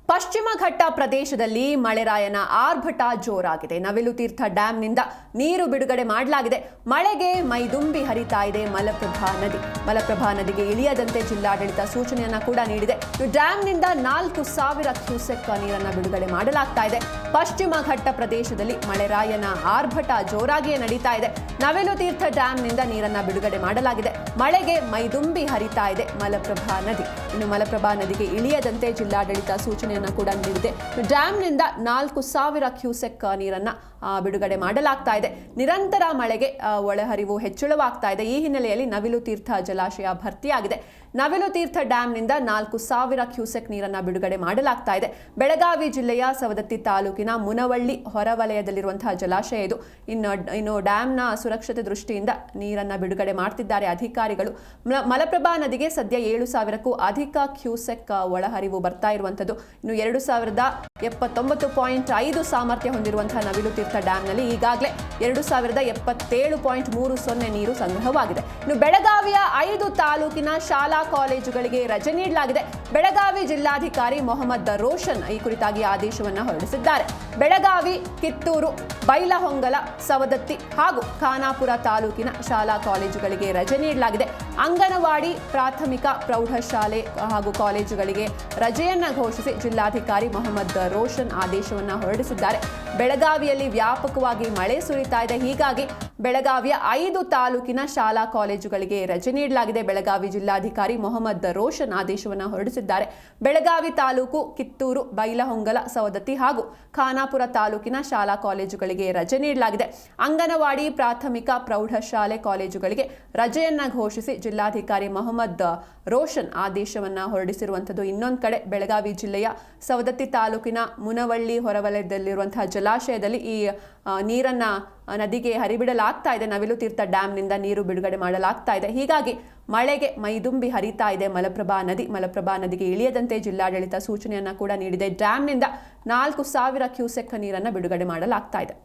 ಪಶ್ಚಿಮ ಘಟ್ಟ ಪ್ರದೇಶದಲ್ಲಿ ಮಳೆರಾಯನ ಆರ್ಭಟ ಜೋರಾಗಿದೆ. ನವಿಲುತೀರ್ಥ ಡ್ಯಾಂನಿಂದ ನೀರು ಬಿಡುಗಡೆ ಮಾಡಲಾಗಿದೆ. ಮಳೆಗೆ ಮೈದುಂಬಿ ಹರಿತಾ ಇದೆ ಮಲಪ್ರಭಾ ನದಿಗೆ ಇಳಿಯದಂತೆ ಜಿಲ್ಲಾಡಳಿತ ಸೂಚನೆಯನ್ನ ಕೂಡ ನೀಡಿದೆ. ಡ್ಯಾಂನಿಂದ 4,000 ಕ್ಯೂಸೆಕ್ ನೀರನ್ನು ಬಿಡುಗಡೆ ಮಾಡಲಾಗ್ತಾ ಇದೆ. ಪಶ್ಚಿಮ ಘಟ್ಟ ಪ್ರದೇಶದಲ್ಲಿ ಮಳೆರಾಯನ ಆರ್ಭಟ ಜೋರಾಗಿಯೇ ನಡೀತಾ ಇದೆ. ನವಿಲುತೀರ್ಥ ಡ್ಯಾಂನಿಂದ ನೀರನ್ನು ಬಿಡುಗಡೆ ಮಾಡಲಾಗಿದೆ. ಮಳೆಗೆ ಮೈದುಂಬಿ ಹರಿತಾ ಇದೆ ಮಲಪ್ರಭಾ ನದಿ. ಇನ್ನು ಮಲಪ್ರಭಾ ನದಿಗೆ ಇಳಿಯದಂತೆ ಜಿಲ್ಲಾಡಳಿತ ಸೂಚನೆಯನ್ನ ಕೂಡ ನೀಡಿದೆ. ಡ್ಯಾಂನಿಂದ 4,000 ಕ್ಯೂಸೆಕ್ ನೀರನ್ನ ಬಿಡುಗಡೆ ಮಾಡಲಾಗ್ತಾ ಇದೆ. ನಿರಂತರ ಮಳೆಗೆ ಒಳಹರಿವು ಹೆಚ್ಚಳವಾಗ್ತಾ ಇದೆ. ಈ ಹಿನ್ನೆಲೆಯಲ್ಲಿ ನವಿಲುತೀರ್ಥ ಜಲಾಶಯ ಭರ್ತಿಯಾಗಿದೆ. ನವಿಲುತೀರ್ಥ ಡ್ಯಾಂನಿಂದ 4,000 ಕ್ಯೂಸೆಕ್ ನೀರನ್ನು ಬಿಡುಗಡೆ ಮಾಡಲಾಗ್ತಾ ಇದೆ. ಬೆಳಗಾವಿ ಜಿಲ್ಲೆಯ ಸವದತ್ತಿ ತಾಲೂಕಿನ ಮುನವಳ್ಳಿ ಹೊರವಲಯದಲ್ಲಿರುವಂತಹ ಜಲಾಶಯ ಇದು. ಇನ್ನು ಡ್ಯಾಂನ ಸುರಕ್ಷತೆ ದೃಷ್ಟಿಯಿಂದ ನೀರನ್ನು ಬಿಡುಗಡೆ ಮಾಡ್ತಿದ್ದಾರೆ ಅಧಿಕಾರಿಗಳು. ಮಲಪ್ರಭಾ ನದಿಗೆ ಸದ್ಯ 7,000ಕ್ಕೂ ಅಧಿಕ ಕ್ಯೂಸೆಕ್ ಒಳಹರಿವು ಬರ್ತಾ ಇರುವಂಥದ್ದು. ಇನ್ನು 2,079.5 ಸಾಮರ್ಥ್ಯ ಹೊಂದಿರುವಂತಹ ನವಿಲುತೀರ್ಥ ಡ್ಯಾಂನಲ್ಲಿ ಈಗಾಗಲೇ 2,077.30 ನೀರು ಸಂಗ್ರಹವಾಗಿದೆ. ಇನ್ನು ಬೆಳಗಾವಿಯ 5 ತಾಲೂಕಿನ ಶಾಲಾ ಕಾಲೇಜುಗಳಿಗೆ ರಜೆ ನೀಡಲಾಗಿದೆ. ಬೆಳಗಾವಿ ಜಿಲ್ಲಾಧಿಕಾರಿ ಮೊಹಮ್ಮದ್ ರೋಷನ್ ಈ ಕುರಿತಾಗಿ ಆದೇಶವನ್ನು ಹೊರಡಿಸಿದ್ದಾರೆ. ಬೆಳಗಾವಿ, ಕಿತ್ತೂರು, ಬೈಲಹೊಂಗಲ, ಸವದತ್ತಿ ಹಾಗೂ ಖಾನಾಪುರ ತಾಲೂಕಿನ ಶಾಲಾ ಕಾಲೇಜುಗಳಿಗೆ ರಜೆ ನೀಡಲಾಗಿದೆ. ಅಂಗನವಾಡಿ, ಪ್ರಾಥಮಿಕ, ಪ್ರೌಢಶಾಲೆ ಹಾಗೂ ಕಾಲೇಜುಗಳಿಗೆ ರಜೆಯನ್ನ ಘೋಷಿಸಿ ಜಿಲ್ಲಾಧಿಕಾರಿ ಮೊಹಮ್ಮದ್ ರೋಷನ್ ಆದೇಶವನ್ನು ಹೊರಡಿಸಿದ್ದಾರೆ. ಬೆಳಗಾವಿಯಲ್ಲಿ ವ್ಯಾಪಕವಾಗಿ ಮಳೆ ಸುರಿತಾ ಇದೆ. ಹೀಗಾಗಿ ಬೆಳಗಾವಿಯ 5 ತಾಲೂಕಿನ ಶಾಲಾ ಕಾಲೇಜುಗಳಿಗೆ ರಜೆ ನೀಡಲಾಗಿದೆ. ಬೆಳಗಾವಿ ಜಿಲ್ಲಾಧಿಕಾರಿ ಮೊಹಮ್ಮದ್ ರೋಷನ್ ಆದೇಶವನ್ನು ಹೊರಡಿಸಿದ್ದಾರೆ. ಬೆಳಗಾವಿ ತಾಲೂಕು, ಕಿತ್ತೂರು, ಬೈಲಹೊಂಗಲ, ಸವದತ್ತಿ ಹಾಗೂ ಖಾನಾಪುರ ತಾಲೂಕಿನ ಶಾಲಾ ಕಾಲೇಜುಗಳಿಗೆ ರಜೆ ನೀಡಲಾಗಿದೆ. ಅಂಗನವಾಡಿ, ಪ್ರಾಥಮಿಕ, ಪ್ರೌಢಶಾಲೆ ಕಾಲೇಜುಗಳಿಗೆ ರಜೆಯನ್ನ ಘೋಷಿಸಿ ಜಿಲ್ಲಾಧಿಕಾರಿ ಮೊಹಮ್ಮದ್ ರೋಷನ್ ಆದೇಶವನ್ನು ಹೊರಡಿಸಿರುವಂಥದ್ದು. ಇನ್ನೊಂದು ಕಡೆ ಬೆಳಗಾವಿ ಜಿಲ್ಲೆಯ ಸವದತ್ತಿ ತಾಲೂಕಿನ ಮುನವಳ್ಳಿ ಹೊರವಲಯದಲ್ಲಿರುವಂತಹ ಜಲಾಶಯದಲ್ಲಿ ಈ ನೀರನ್ನ ನದಿಗೆ ಹರಿಬಿಡಲಾಗ್ತಾ ಇದೆ. ನವಿಲುತೀರ್ಥ ಡ್ಯಾಂನಿಂದ ನೀರು ಬಿಡುಗಡೆ ಮಾಡಲಾಗ್ತಾ ಇದೆ. ಹೀಗಾಗಿ ಮಳೆಗೆ ಮೈದುಂಬಿ ಹರಿತಾ ಇದೆ ಮಲಪ್ರಭಾ ನದಿಗೆ ಇಳಿಯದಂತೆ ಜಿಲ್ಲಾಡಳಿತ ಸೂಚನೆಯನ್ನ ಕೂಡ ನೀಡಿದೆ. ಡ್ಯಾಂನಿಂದ 4,000 ಕ್ಯೂಸೆಕ್ ನೀರನ್ನು ಬಿಡುಗಡೆ ಮಾಡಲಾಗ್ತಾ ಇದೆ.